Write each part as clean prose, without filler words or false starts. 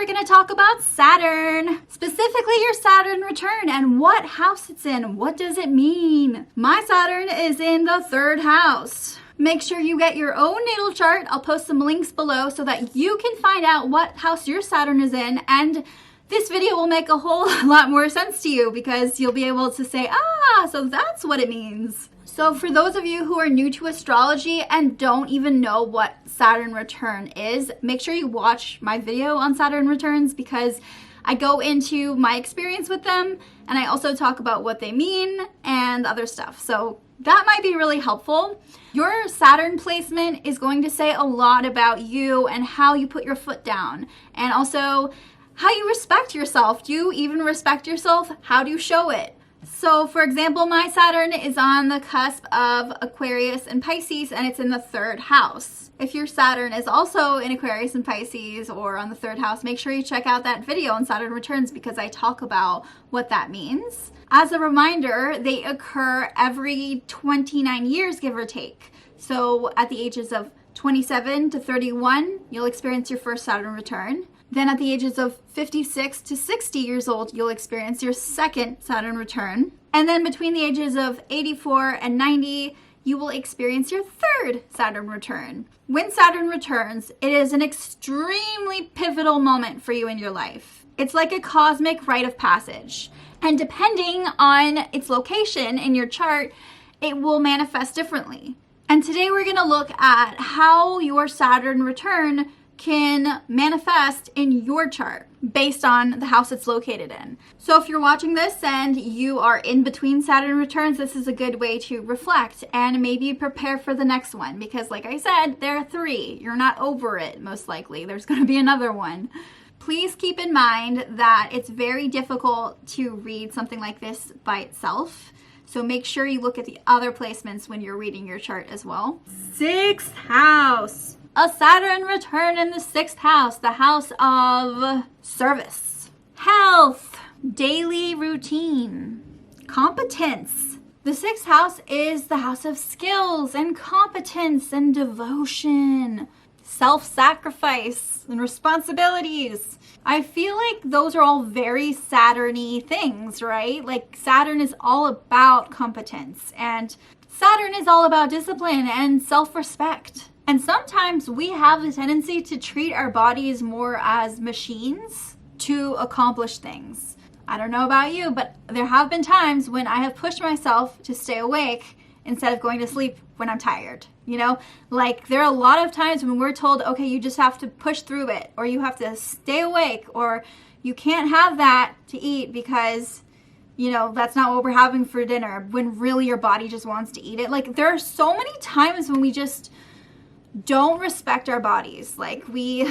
we're going to talk about Saturn, specifically your Saturn return and what house it's in. What does it mean? My Saturn is in the 3rd house. Make sure you get your own natal chart. I'll post some links below so that you can find out what house your Saturn is in, and this video will make a whole lot more sense to you because you'll be able to say, so that's what it means. So for those of you who are new to astrology and don't even know what Saturn return is, make sure you watch my video on Saturn returns because I go into my experience with them and I also talk about what they mean and other stuff. So that might be really helpful. Your Saturn placement is going to say a lot about you and how you put your foot down, and also how you respect yourself. Do you even respect yourself? How do you show it? So for example, my Saturn is on the cusp of Aquarius and Pisces, and it's in the 3rd house. If your Saturn is also in Aquarius and Pisces or on the 3rd house, make sure you check out that video on Saturn returns because I talk about what that means. As a reminder, they occur every 29 years, give or take. So at the ages of 27 to 31, you'll experience your first Saturn return. Then at the ages of 56 to 60 years old, you'll experience your second Saturn return. And then between the ages of 84 and 90, you will experience your 3rd Saturn return. When Saturn returns, it is an extremely pivotal moment for you in your life. It's like a cosmic rite of passage. And depending on its location in your chart, it will manifest differently. And today we're going to look at how your Saturn return can manifest in your chart based on the house it's located in. So if you're watching this and you are in between Saturn returns, this is a good way to reflect and maybe prepare for the next one because like I said, there are 3. You're not over it, most likely. There's going to be another one. Please keep in mind that it's very difficult to read something like this by itself. So make sure you look at the other placements when you're reading your chart as well. 6th house. A Saturn return in the 6th house, the house of service, health, daily routine, competence. The 6th house is the house of skills and competence and devotion, self-sacrifice and responsibilities. I feel like those are all very Saturn-y things, right? Like Saturn is all about competence and Saturn is all about discipline and self-respect. And sometimes we have the tendency to treat our bodies more as machines to accomplish things. I don't know about you, but there have been times when I have pushed myself to stay awake instead of going to sleep when I'm tired. You know, like there are a lot of times when we're told, okay, you just have to push through it, or you have to stay awake, or you can't have that to eat because, you know, that's not what we're having for dinner, when really your body just wants to eat it. Like there are so many times when we just don't respect our bodies. Like we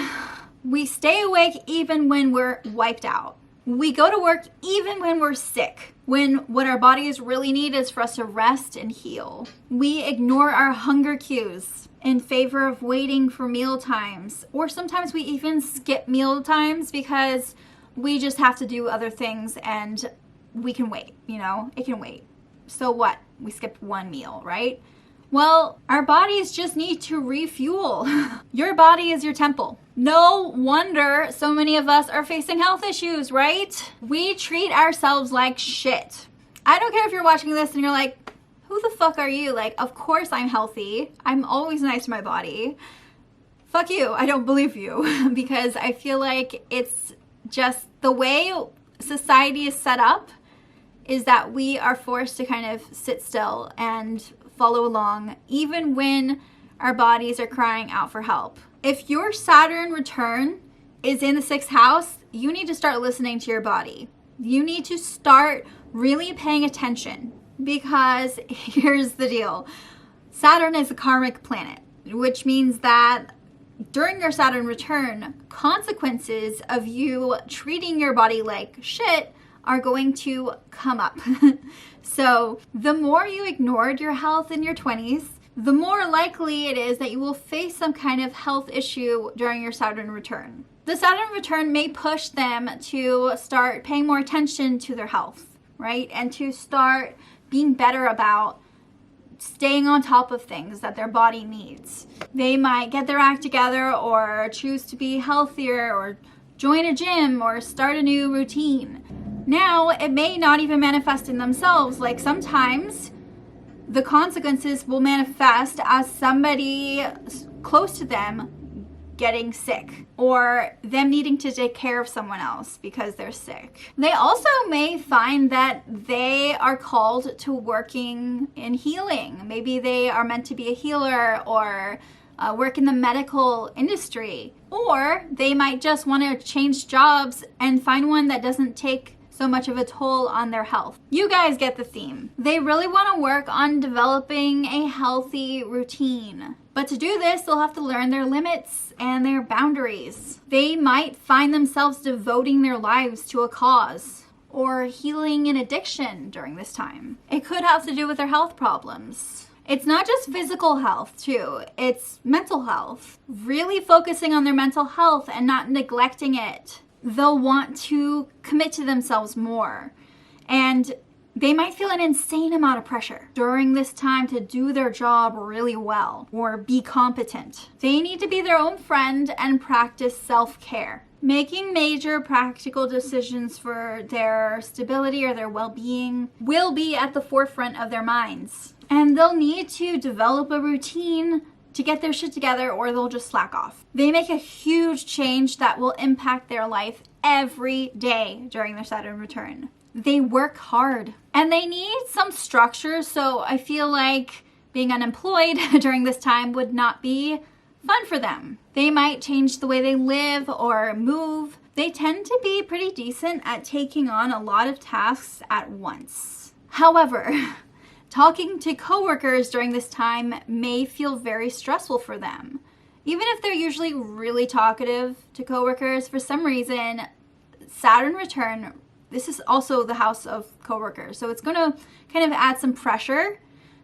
stay awake even when we're wiped out. We go to work even when we're sick, when what our bodies really need is for us to rest and heal. We ignore our hunger cues in favor of waiting for meal times, or sometimes we even skip meal times because we just have to do other things and we can wait, you know, it can wait. So what? We skipped one meal, right? Well, our bodies just need to refuel. Your body is your temple. No wonder so many of us are facing health issues, right? We treat ourselves like shit. I don't care if you're watching this and you're like, who the fuck are you? Like, of course I'm healthy. I'm always nice to my body. Fuck you. I don't believe you because I feel like it's just the way society is set up is that we are forced to kind of sit still and follow along even when our bodies are crying out for help. If your Saturn return is in the 6th house, you need to start listening to your body. You need to start really paying attention because here's the deal. Saturn is a karmic planet, which means that during your Saturn return, consequences of you treating your body like shit are going to come up. So the more you ignored your health in your 20s, the more likely it is that you will face some kind of health issue during your Saturn return. The Saturn return may push them to start paying more attention to their health, right? And to start being better about staying on top of things that their body needs. They might get their act together or choose to be healthier or join a gym or start a new routine. Now, it may not even manifest in themselves. Like sometimes the consequences will manifest as somebody close to them getting sick or them needing to take care of someone else because they're sick. They also may find that they are called to working in healing. Maybe they are meant to be a healer or work in the medical industry, or they might just want to change jobs and find one that doesn't take so much of a toll on their health. You guys get the theme. They really want to work on developing a healthy routine. But to do this, they'll have to learn their limits and their boundaries. They might find themselves devoting their lives to a cause or healing an addiction during this time. It could have to do with their health problems. It's not just physical health too, it's mental health. Really focusing on their mental health and not neglecting it. They'll want to commit to themselves more. And they might feel an insane amount of pressure during this time to do their job really well or be competent. They need to be their own friend and practice self-care. Making major practical decisions for their stability or their well-being will be at the forefront of their minds. And they'll need to develop a routine to get their shit together or they'll just slack off. They make a huge change that will impact their life every day during their Saturn return. They work hard and they need some structure, so I feel like being unemployed during this time would not be fun for them. They might change the way they live or move. They tend to be pretty decent at taking on a lot of tasks at once. However, talking to coworkers during this time may feel very stressful for them. Even if they're usually really talkative to coworkers, for some reason, Saturn return, this is also the house of coworkers. So it's going to kind of add some pressure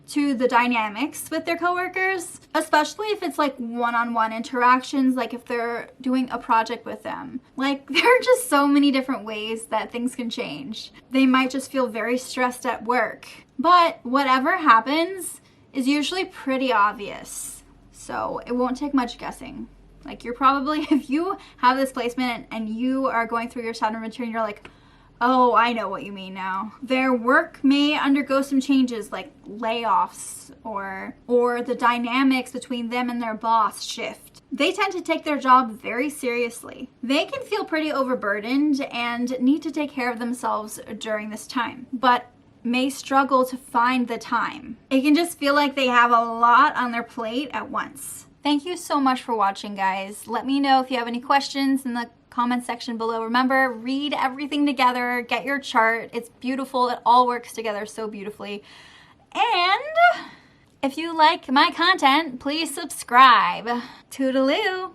to the dynamics with their coworkers, especially if it's like one-on-one interactions, like if they're doing a project with them. Like there are just so many different ways that things can change. They might just feel very stressed at work. But whatever happens is usually pretty obvious. So it won't take much guessing. Like you're probably, if you have this placement and you are going through your Saturn return, you're like, oh, I know what you mean now. Their work may undergo some changes like layoffs or the dynamics between them and their boss shift. They tend to take their job very seriously. They can feel pretty overburdened and need to take care of themselves during this time, but may struggle to find the time. It can just feel like they have a lot on their plate at once. Thank you so much for watching, guys. Let me know if you have any questions in the comment section below. Remember, read everything together, get your chart. It's beautiful. It all works together so beautifully. And if you like my content, please subscribe. Toodaloo.